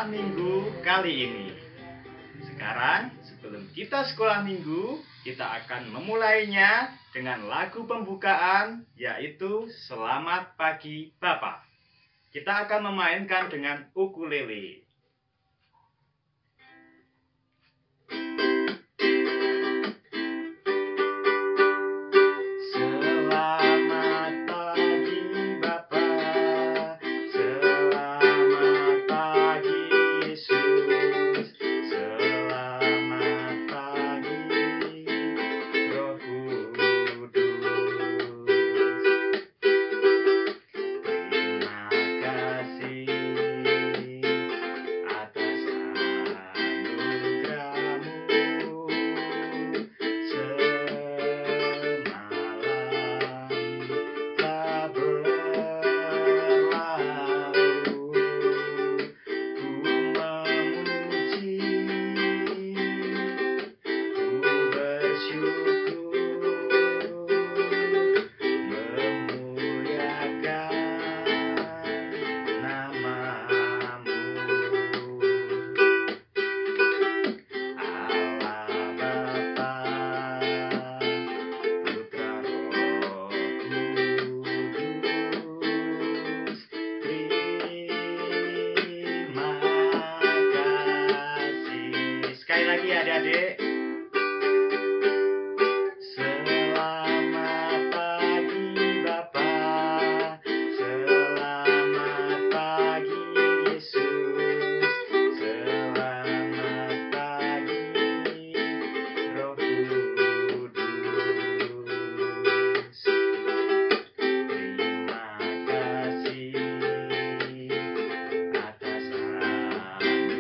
sekolah minggu kali ini. Sekarang, sebelum kita sekolah minggu, kita akan memulainya dengan lagu pembukaan, yaitu Selamat Pagi Bapak. Kita akan memainkan dengan ukulele. Lagi adik-adik. Selamat pagi Bapak, selamat pagi Yesus, selamat pagi Roh Kudus. Terima kasih atas anugerah-Mu.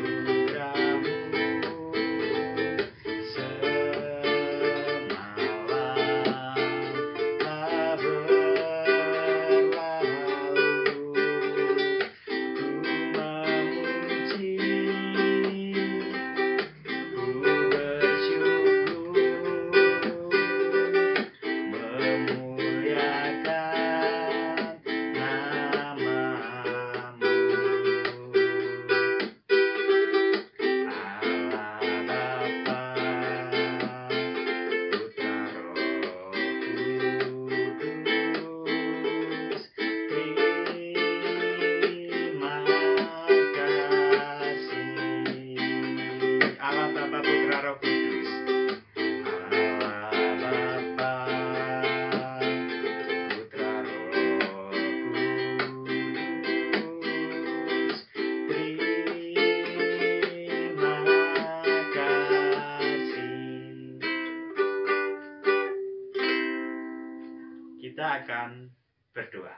Kita akan berdoa.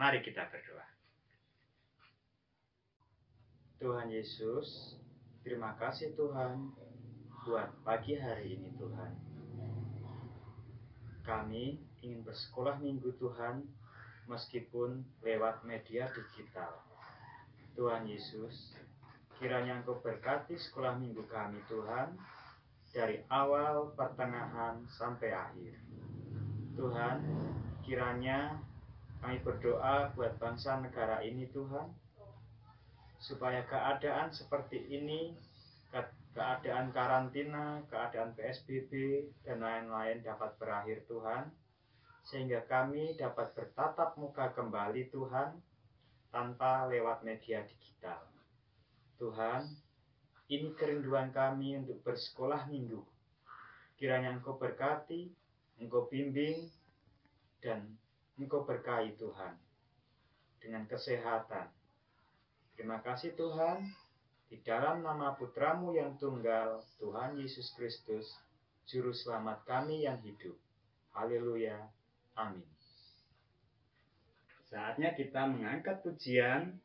Mari kita berdoa. Tuhan Yesus, terima kasih Tuhan buat pagi hari ini Tuhan. Kami ingin bersekolah minggu Tuhan, meskipun lewat media digital. Tuhan Yesus, kiranya Engkau berkati sekolah minggu kami Tuhan, dari awal, pertengahan, sampai akhir. Tuhan, kiranya kami berdoa buat bangsa negara ini Tuhan, supaya keadaan seperti ini, keadaan karantina, keadaan PSBB, dan lain-lain dapat berakhir Tuhan, sehingga kami dapat bertatap muka kembali Tuhan, tanpa lewat media digital. Tuhan, ini kerinduan kami untuk bersekolah minggu. Kiranya Engkau berkati, Engkau bimbing, dan Engkau berkahi Tuhan, dengan kesehatan. Terima kasih Tuhan, di dalam nama Putra-Mu yang tunggal, Tuhan Yesus Kristus, Juru Selamat kami yang hidup. Haleluya. Amin. Saatnya kita mengangkat pujian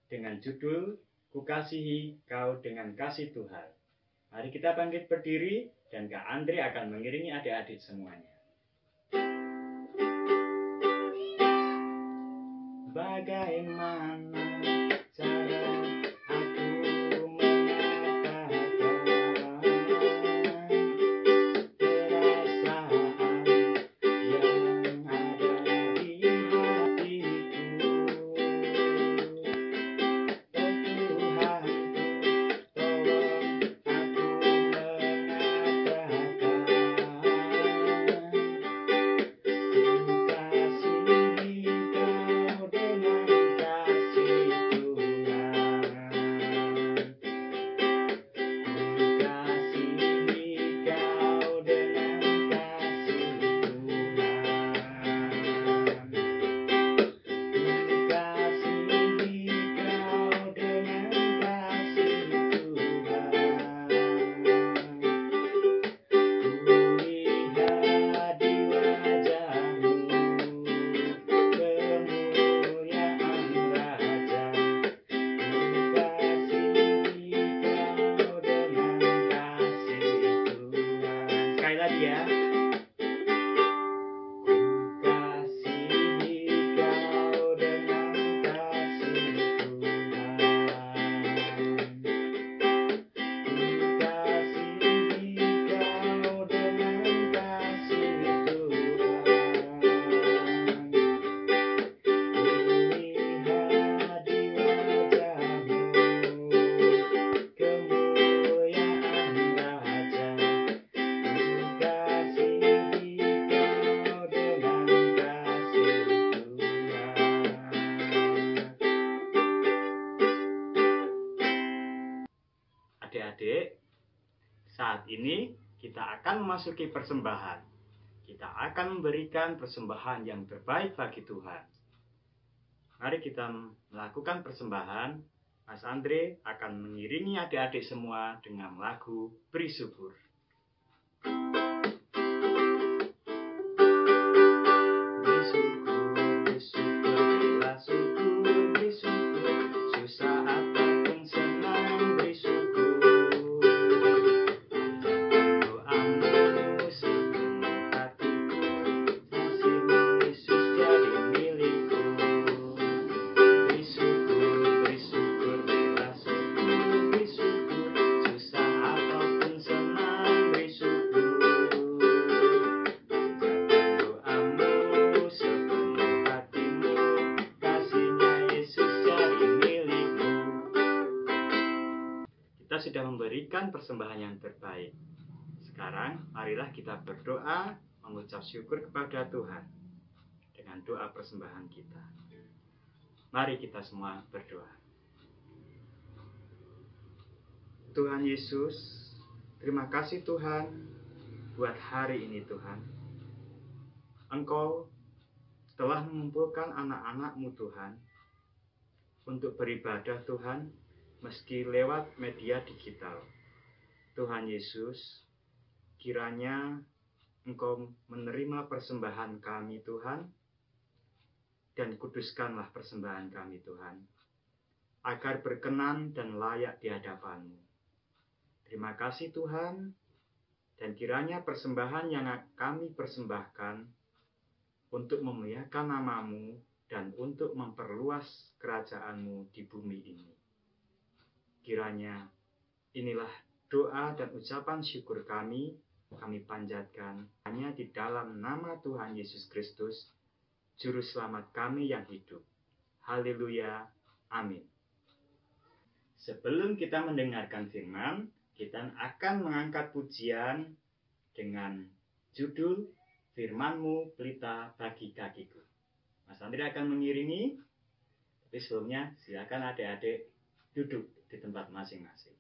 dengan judul Kukasihi Kau dengan Kasih Tuhan. Mari kita bangkit berdiri, dan Kak Andre akan mengiringi adik-adik semuanya. Bagaimana cara aku mengatakan perasaan yang ada di hatiku? Oh Tuhan, ini kita akan memasuki persembahan. Kita akan memberikan persembahan yang terbaik bagi Tuhan. Mari kita melakukan persembahan. Mas Andre akan mengiringi adik-adik semua dengan lagu Beri Syukur. Kita sudah memberikan persembahan yang terbaik. Sekarang marilah kita berdoa mengucap syukur kepada Tuhan dengan doa persembahan kita. Mari kita semua berdoa. Tuhan Yesus, terima kasih Tuhan buat hari ini Tuhan. Engkau telah mengumpulkan anak-anak-Mu Tuhan untuk beribadah Tuhan, meski lewat media digital. Tuhan Yesus, kiranya Engkau menerima persembahan kami Tuhan, dan kuduskanlah persembahan kami Tuhan, agar berkenan dan layak di hadapan-Mu. Terima kasih Tuhan, dan kiranya persembahan yang kami persembahkan untuk memuliakan nama-Mu dan untuk memperluas kerajaan-Mu di bumi ini. Kiranya inilah doa dan ucapan syukur kami panjatkan hanya di dalam nama Tuhan Yesus Kristus, Juru Selamat kami yang hidup. Haleluya, amin. Sebelum kita mendengarkan firman, kita akan mengangkat pujian dengan judul Firman-Mu Pelita bagi kakiku. Mas Andri akan mengiringi, tapi sebelumnya silakan adik-adik duduk di tempat masing-masing.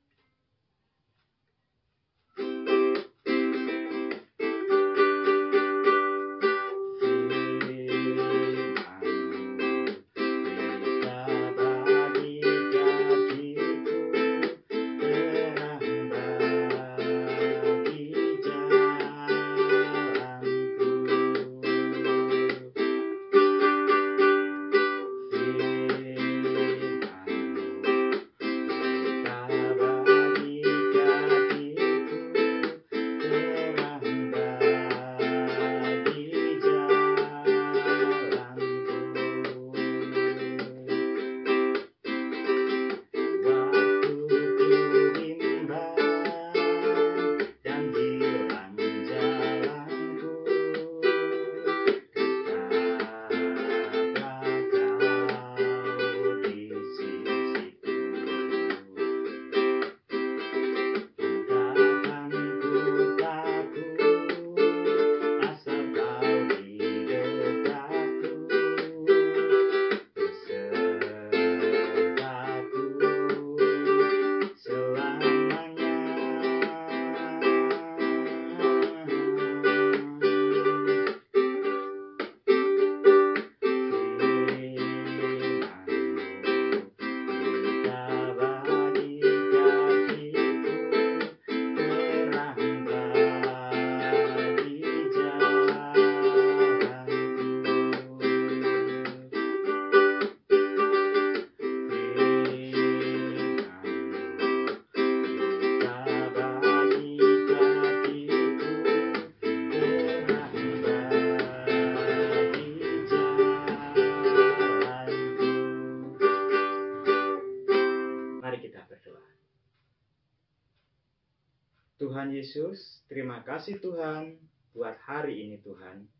Tuhan Yesus, terima kasih Tuhan buat hari ini Tuhan.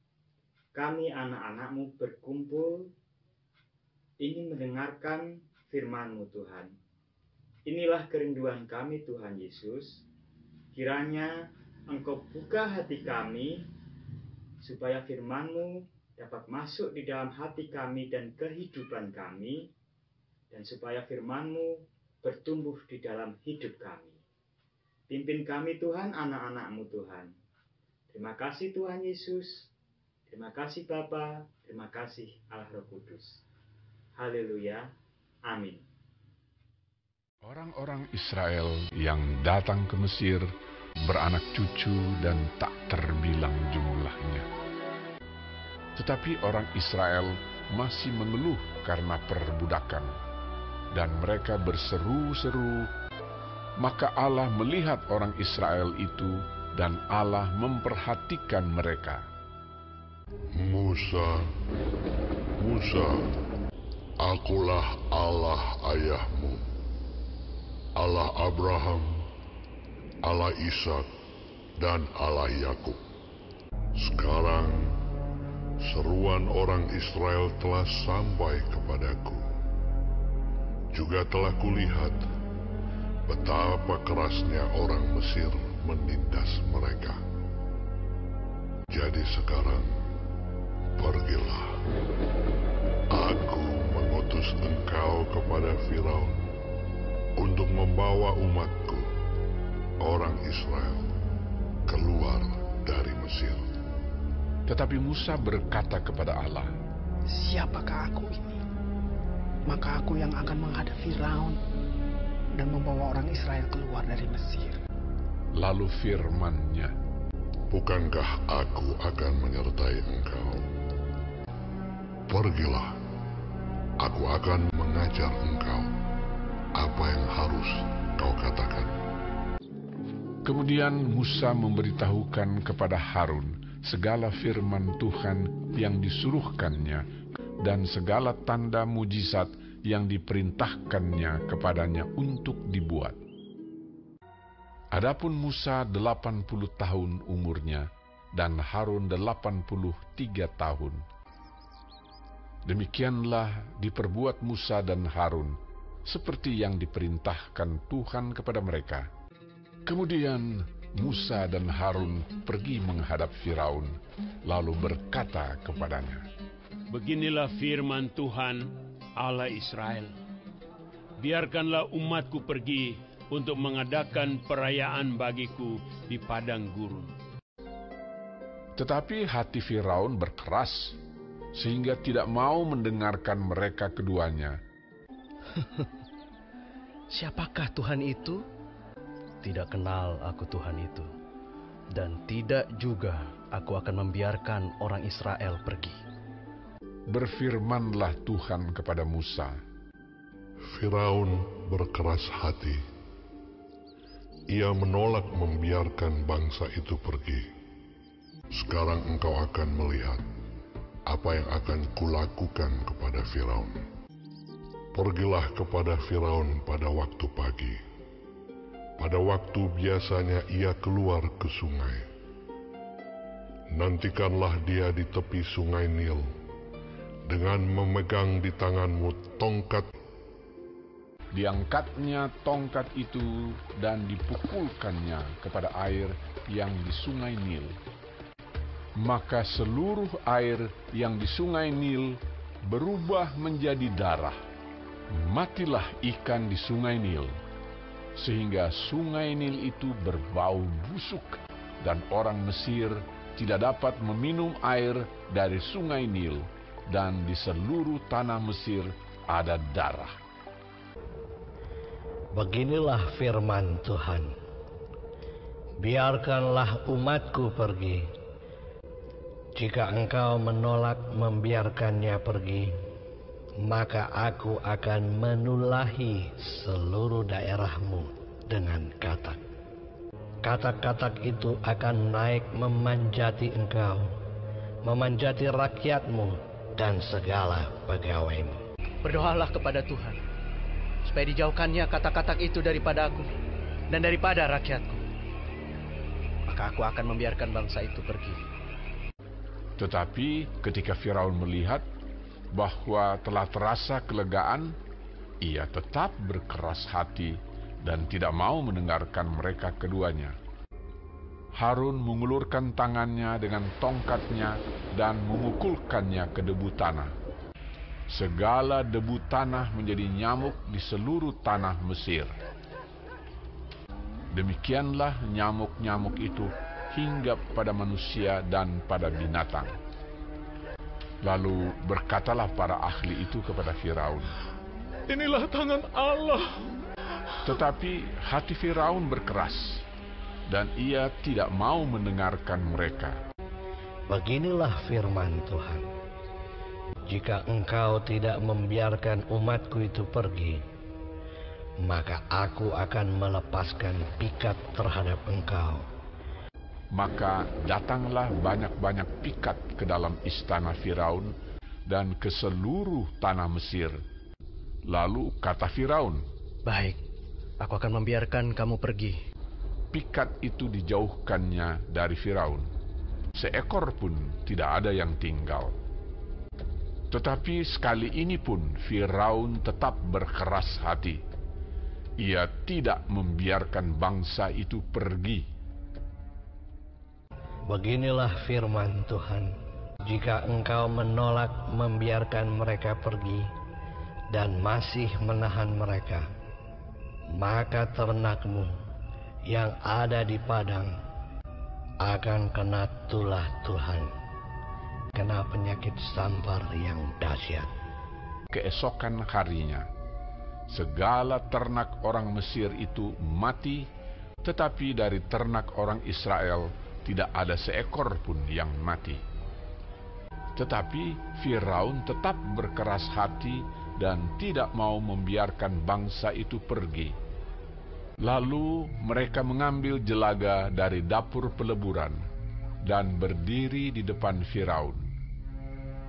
Kami anak-anak-Mu berkumpul ingin mendengarkan firman-Mu Tuhan. Inilah kerinduan kami Tuhan Yesus. Kiranya Engkau buka hati kami supaya firman-Mu dapat masuk di dalam hati kami dan kehidupan kami, dan supaya firman-Mu bertumbuh di dalam hidup kami. Pimpin kami Tuhan, anak-anak-Mu Tuhan. Terima kasih Tuhan Yesus. Terima kasih Bapa. Terima kasih Allah Roh Kudus. Haleluya. Amin. Orang-orang Israel yang datang ke Mesir beranak cucu dan tak terbilang jumlahnya. Tetapi orang Israel masih mengeluh karena perbudakan, dan mereka berseru-seru. Maka Allah melihat orang Israel itu, dan Allah memperhatikan mereka. Musa, Musa, akulah Allah ayahmu, Allah Abraham, Allah Ishak, dan Allah Yakub. Sekarang seruan orang Israel telah sampai kepadaku. Juga telah kulihat betapa kerasnya orang Mesir menindas mereka. Jadi sekarang, pergilah. Aku mengutus engkau kepada Firaun untuk membawa umatku, orang Israel, keluar dari Mesir. Tetapi Musa berkata kepada Allah, "Siapakah aku ini? Maka aku yang akan menghadap Firaun dan membawa orang Israel keluar dari Mesir." Lalu firman-Nya, Bukankah aku akan menyertai engkau? Pergilah, aku akan mengajar engkau apa yang harus kau katakan. Kemudian Musa memberitahukan kepada Harun segala firman Tuhan yang disuruhkannya dan segala tanda mujizat yang diperintahkannya kepadanya untuk dibuat. Adapun Musa 80 tahun umurnya dan Harun 83 tahun. Demikianlah diperbuat Musa dan Harun seperti yang diperintahkan Tuhan kepada mereka. Kemudian Musa dan Harun pergi menghadap Firaun, lalu berkata kepadanya, Beginilah firman Tuhan Allah Israel. Biarkanlah umatku pergi untuk mengadakan perayaan bagiku di padang gurun. Tetapi hati Firaun berkeras, sehingga tidak mau mendengarkan mereka keduanya. Siapakah Tuhan itu? Tidak kenal aku Tuhan itu, dan tidak juga aku akan membiarkan orang Israel pergi. Berfirmanlah Tuhan kepada Musa, Firaun berkeras hati. Ia menolak membiarkan bangsa itu pergi. Sekarang engkau akan melihat apa yang akan kulakukan kepada Firaun. Pergilah kepada Firaun pada waktu pagi, pada waktu biasanya ia keluar ke sungai. Nantikanlah dia di tepi sungai Nil, dengan memegang di tanganmu tongkat. Diangkatnya tongkat itu dan dipukulkannya kepada air yang di sungai Nil. Maka seluruh air yang di sungai Nil berubah menjadi darah. Matilah ikan di sungai Nil, sehingga sungai Nil itu berbau busuk, dan orang Mesir tidak dapat meminum air dari sungai Nil, dan di seluruh tanah Mesir ada darah. Beginilah firman Tuhan. Biarkanlah umatku pergi. Jika engkau menolak membiarkannya pergi, maka aku akan menulahi seluruh daerahmu dengan katak. Katak-katak itu akan naik memanjati engkau, memanjati rakyatmu dan segala pegawaimu. Berdoalah kepada Tuhan, supaya dijauhkannya kata-kata itu daripada aku dan daripada rakyatku. Maka aku akan membiarkan bangsa itu pergi. Tetapi ketika Firaun melihat bahwa telah terasa kelegaan, ia tetap berkeras hati dan tidak mau mendengarkan mereka keduanya. Harun mengulurkan tangannya dengan tongkatnya dan memukulkannya ke debu tanah. Segala debu tanah menjadi nyamuk di seluruh tanah Mesir. Demikianlah nyamuk-nyamuk itu hinggap pada manusia dan pada binatang. Lalu berkatalah para ahli itu kepada Firaun, Inilah tangan Allah. tetapi hati Firaun berkeras, dan ia tidak mau mendengarkan mereka. Beginilah firman Tuhan. Jika engkau tidak membiarkan umatku itu pergi, maka aku akan melepaskan pikat terhadap engkau. Maka datanglah banyak-banyak pikat ke dalam istana Firaun dan ke seluruh tanah Mesir. Lalu kata Firaun, Baik, aku akan membiarkan kamu pergi. pikat itu dijauhkannya dari Firaun. Seekor pun tidak ada yang tinggal. Tetapi sekali ini pun Firaun tetap berkeras hati. Ia tidak membiarkan bangsa itu pergi. Beginilah firman Tuhan. Jika engkau menolak membiarkan mereka pergi dan masih menahan mereka, maka ternakmu yang ada di padang akan kena tulah Tuhan, kena penyakit sampar yang dahsyat. Keesokan harinya, segala ternak orang Mesir itu mati, tetapi dari ternak orang Israel tidak ada seekor pun yang mati. Tetapi Firaun tetap berkeras hati dan tidak mau membiarkan bangsa itu pergi. Lalu mereka mengambil jelaga dari dapur peleburan dan berdiri di depan Firaun.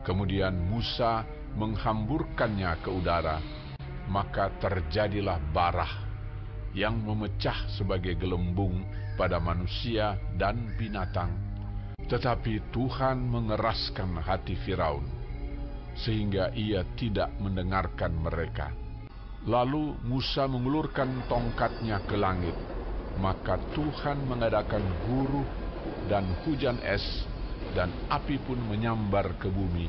Kemudian Musa menghamburkannya ke udara, maka terjadilah barah yang memecah sebagai gelembung pada manusia dan binatang. Tetapi Tuhan mengeraskan hati Firaun, sehingga ia tidak mendengarkan mereka. Lalu Musa mengulurkan tongkatnya ke langit, maka Tuhan mengadakan guruh dan hujan es, dan api pun menyambar ke bumi,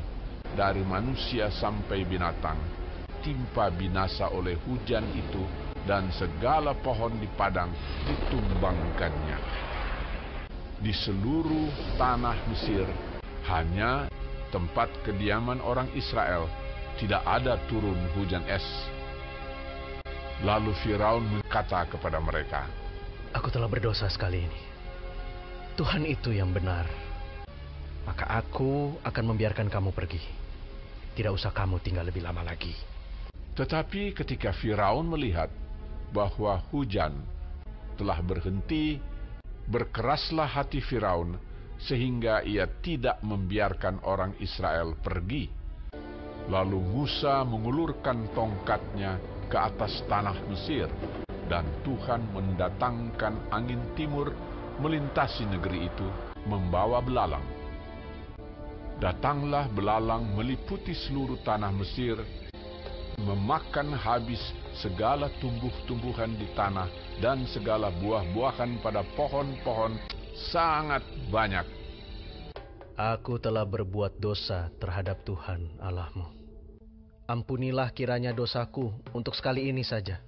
dari manusia sampai binatang, timpa binasa oleh hujan itu, dan segala pohon di padang ditumbangkannya. Di seluruh tanah Mesir, hanya tempat kediaman orang Israel, tidak ada turun hujan es. Lalu Firaun berkata kepada mereka, Aku telah berdosa sekali ini. Tuhan itu yang benar. Maka aku akan membiarkan kamu pergi. Tidak usah kamu tinggal lebih lama lagi. Tetapi ketika Firaun melihat bahwa hujan telah berhenti, berkeraslah hati Firaun sehingga ia tidak membiarkan orang Israel pergi. Lalu Musa mengulurkan tongkatnya ke atas tanah Mesir, dan Tuhan mendatangkan angin timur melintasi negeri itu membawa belalang. Datanglah belalang meliputi seluruh tanah Mesir, memakan habis segala tumbuh-tumbuhan di tanah dan segala buah-buahan pada pohon-pohon sangat banyak. Aku telah berbuat dosa terhadap Tuhan Allahmu. Ampunilah kiranya dosaku untuk sekali ini saja.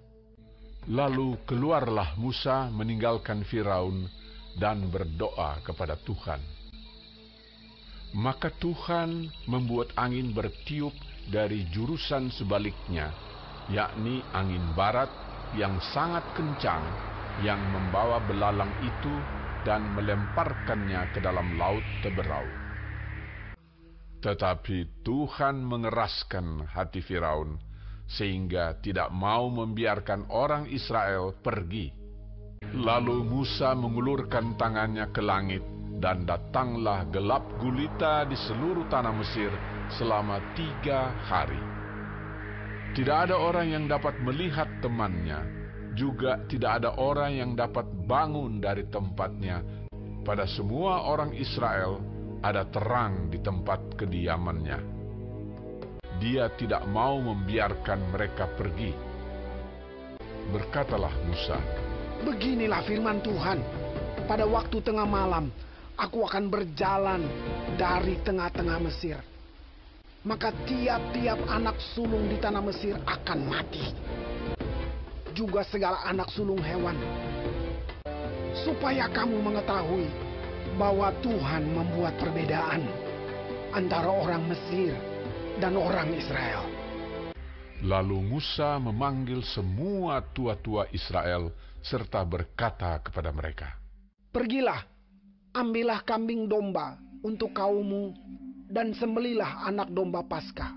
Lalu keluarlah Musa meninggalkan Firaun dan berdoa kepada Tuhan. Maka Tuhan membuat angin bertiup dari jurusan sebaliknya, yakni angin barat yang sangat kencang, yang membawa belalang itu dan melemparkannya ke dalam laut Teberau. Tetapi Tuhan mengeraskan hati Firaun, sehingga tidak mau membiarkan orang Israel pergi. Lalu Musa mengulurkan tangannya ke langit, dan datanglah gelap gulita di seluruh tanah Mesir selama 3 hari. Tidak ada orang yang dapat melihat temannya, juga tidak ada orang yang dapat bangun dari tempatnya. Pada semua orang Israel ada terang di tempat kediamannya. Dia tidak mau membiarkan mereka pergi. Berkatalah Musa, Beginilah firman Tuhan. Pada waktu tengah malam, aku akan berjalan dari tengah-tengah Mesir. Maka tiap-tiap anak sulung di tanah Mesir akan mati. Juga segala anak sulung hewan. supaya kamu mengetahui bahwa Tuhan membuat perbedaan antara orang Mesir dan orang Israel. Lalu Musa memanggil semua tua-tua Israel serta berkata kepada mereka, "Pergilah, ambillah kambing domba untuk kaummu dan sembelilah anak domba Paskah.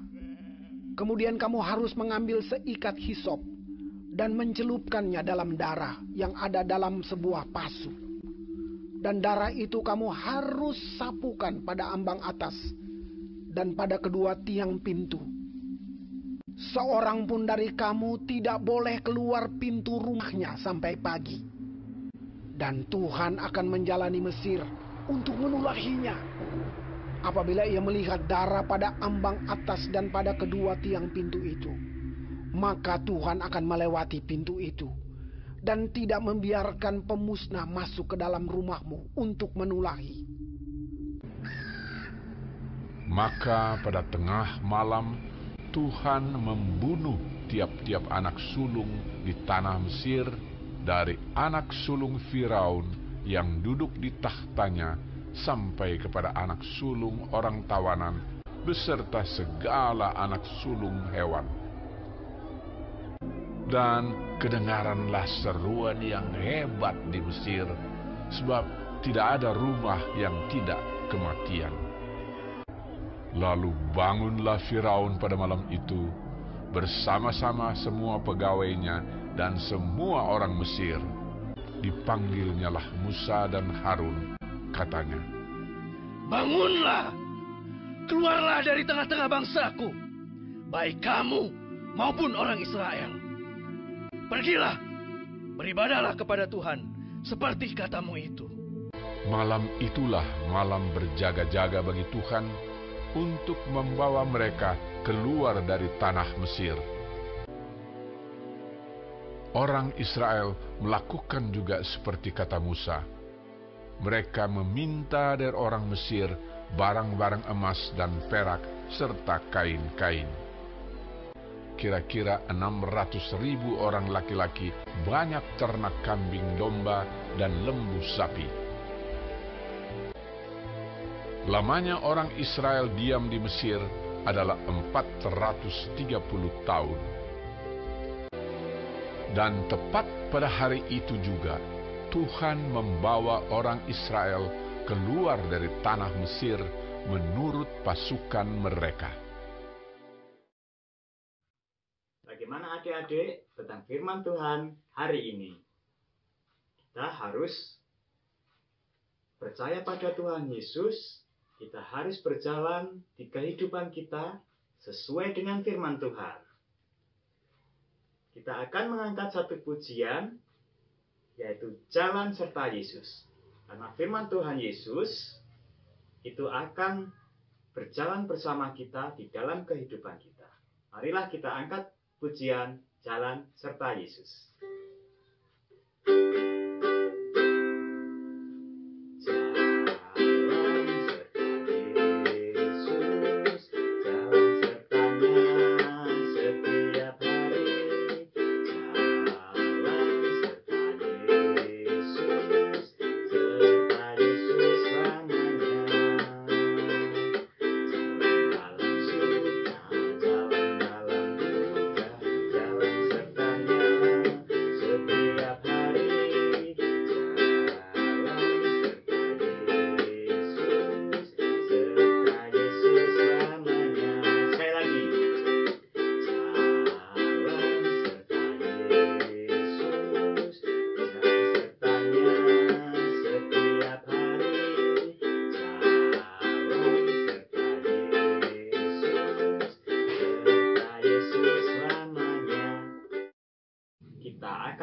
Kemudian kamu harus mengambil seikat hisop dan mencelupkannya dalam darah yang ada dalam sebuah pasu. Dan darah itu kamu harus sapukan pada ambang atas dan pada kedua tiang pintu. Seorang pun dari kamu tidak boleh keluar pintu rumahnya sampai pagi. Dan Tuhan akan menjalani Mesir untuk menulahinya. Apabila ia melihat darah pada ambang atas dan pada kedua tiang pintu itu, maka Tuhan akan melewati pintu itu dan tidak membiarkan pemusnah masuk ke dalam rumahmu untuk menulahi." Maka pada tengah malam Tuhan membunuh tiap-tiap anak sulung di tanah Mesir, dari anak sulung Firaun yang duduk di tahtanya sampai kepada anak sulung orang tawanan beserta segala anak sulung hewan. Dan kedengaranlah seruan yang hebat di Mesir, sebab tidak ada rumah yang tidak kematian. Lalu bangunlah Firaun pada malam itu bersama-sama semua pegawainya dan semua orang Mesir. Dipanggilnyalah Musa dan Harun, katanya, "Bangunlah, keluarlah dari tengah-tengah bangsaku, baik kamu maupun orang Israel. Pergilah, beribadahlah kepada Tuhan seperti katamu itu." Malam itulah malam berjaga-jaga bagi Tuhan untuk membawa mereka keluar dari tanah Mesir. Orang Israel melakukan juga seperti kata Musa. Mereka meminta dari orang Mesir barang-barang emas dan perak serta kain-kain. Kira-kira 600.000 orang laki-laki, banyak ternak kambing domba dan lembu sapi. Lamanya orang Israel diam di Mesir adalah 430 tahun. Dan tepat pada hari itu juga, Tuhan membawa orang Israel keluar dari tanah Mesir menurut pasukan mereka. Bagaimana adik-adik tentang firman Tuhan hari ini? Kita harus percaya pada Tuhan Yesus. Kita harus berjalan di kehidupan kita sesuai dengan firman Tuhan. Kita akan mengangkat satu pujian, yaitu Jalan Serta Yesus. Karena firman Tuhan Yesus itu akan berjalan bersama kita di dalam kehidupan kita. Marilah kita angkat pujian Jalan Serta Yesus.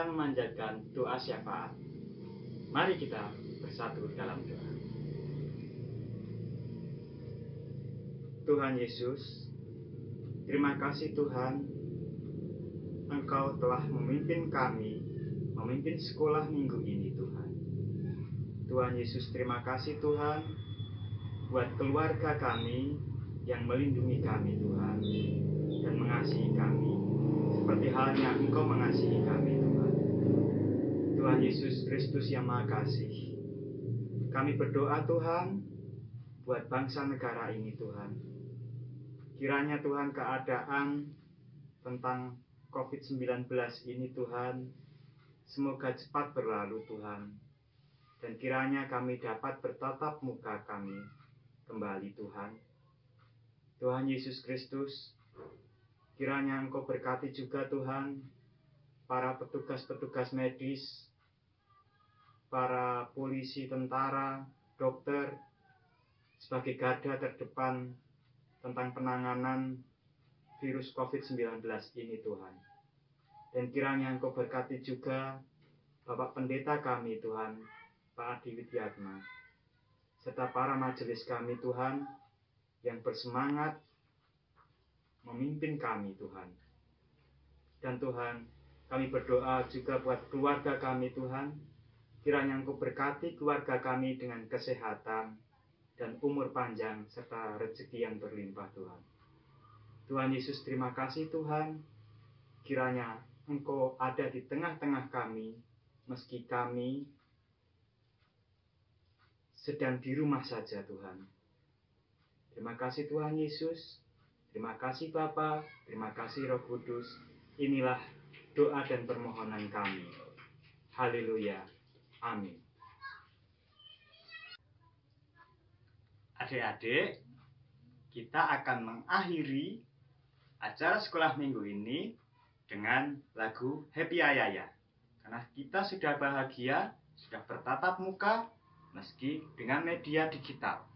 Memanjatkan doa syafaat. Mari kita bersatu dalam doa. Tuhan Yesus, terima kasih Tuhan, Engkau telah memimpin kami, memimpin sekolah minggu ini Tuhan. Tuhan Yesus, terima kasih Tuhan, buat keluarga kami yang melindungi kami Tuhan, dan mengasihi kami, seperti halnya Engkau mengasihi kami Tuhan. Tuhan Yesus Kristus yang Maha Kasih, kami berdoa Tuhan buat bangsa negara ini Tuhan. Kiranya Tuhan keadaan tentang COVID-19 ini Tuhan, semoga cepat berlalu Tuhan. Dan kiranya kami dapat bertatap muka kami kembali Tuhan. Tuhan Yesus Kristus, kiranya Engkau berkati juga Tuhan para petugas-petugas medis, para polisi, tentara, dokter, sebagai garda terdepan tentang penanganan virus COVID-19 ini Tuhan. Dan kiranya Engkau berkati juga Bapak Pendeta kami Tuhan, Pak Adi Widyatma, serta para majelis kami Tuhan, yang bersemangat memimpin kami Tuhan. Dan Tuhan, kami berdoa juga buat keluarga kami Tuhan, kiranya Engkau berkati keluarga kami dengan kesehatan dan umur panjang serta rezeki yang berlimpah Tuhan. Tuhan Yesus, terima kasih Tuhan, kiranya Engkau ada di tengah-tengah kami, meski kami sedang di rumah saja Tuhan. Terima kasih Tuhan Yesus, terima kasih Bapa, terima kasih Roh Kudus. Inilah doa dan permohonan kami. Haleluya. Amin. Adik-adik, kita akan mengakhiri acara sekolah minggu ini dengan lagu Happy Ayaya. Karena kita sudah bahagia, sudah bertatap muka, meski dengan media digital.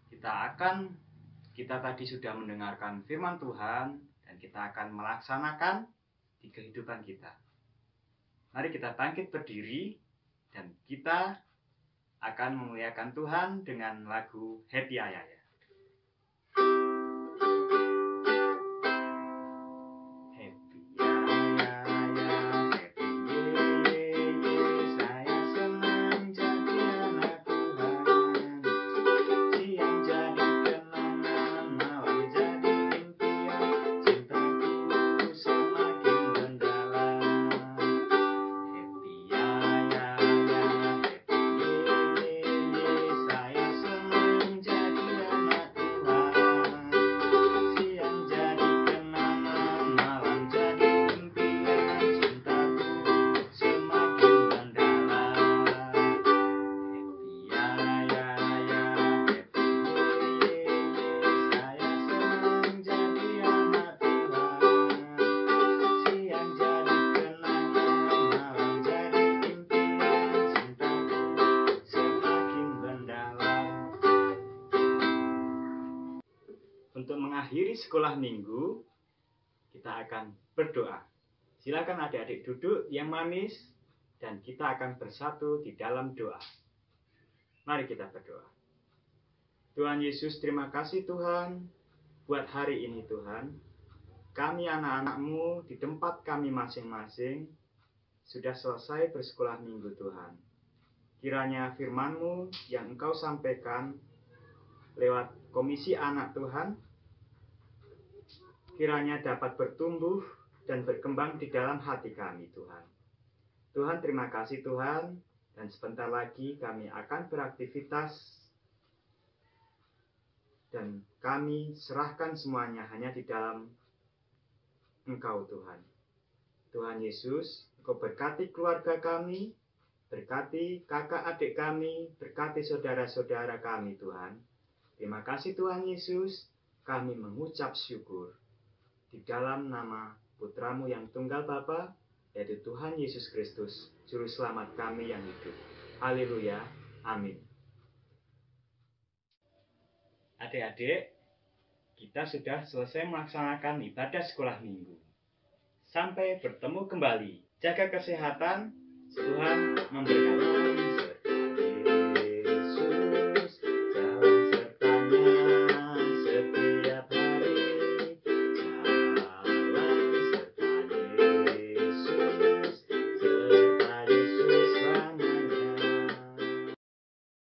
Kita tadi sudah mendengarkan firman Tuhan, dan kita akan melaksanakan di kehidupan kita. Mari kita bangkit berdiri, dan kita akan memuliakan Tuhan dengan lagu Happy Ayaya. Untuk mengakhiri sekolah minggu, kita akan berdoa. Silakan adik-adik duduk yang manis, dan kita akan bersatu di dalam doa. Mari kita berdoa. Tuhan Yesus, terima kasih Tuhan buat hari ini Tuhan. Kami anak-anak-Mu di tempat kami masing-masing sudah selesai bersekolah minggu Tuhan. Kiranya firman-Mu yang Engkau sampaikan lewat Komisi Anak Tuhan, kiranya dapat bertumbuh dan berkembang di dalam hati kami Tuhan. Tuhan, terima kasih Tuhan, dan sebentar lagi kami akan beraktivitas, dan kami serahkan semuanya hanya di dalam Engkau Tuhan. Tuhan Yesus, Engkau berkati keluarga kami, berkati kakak adik kami, berkati saudara-saudara kami Tuhan. Terima kasih Tuhan Yesus, kami mengucap syukur di dalam nama Putra-Mu yang tunggal Bapa, yaitu Tuhan Yesus Kristus, Juru Selamat kami yang hidup. Haleluya. Amin. Adik-adik, kita sudah selesai melaksanakan ibadah sekolah minggu. Sampai bertemu kembali. Jaga kesehatan. Tuhan memberkati.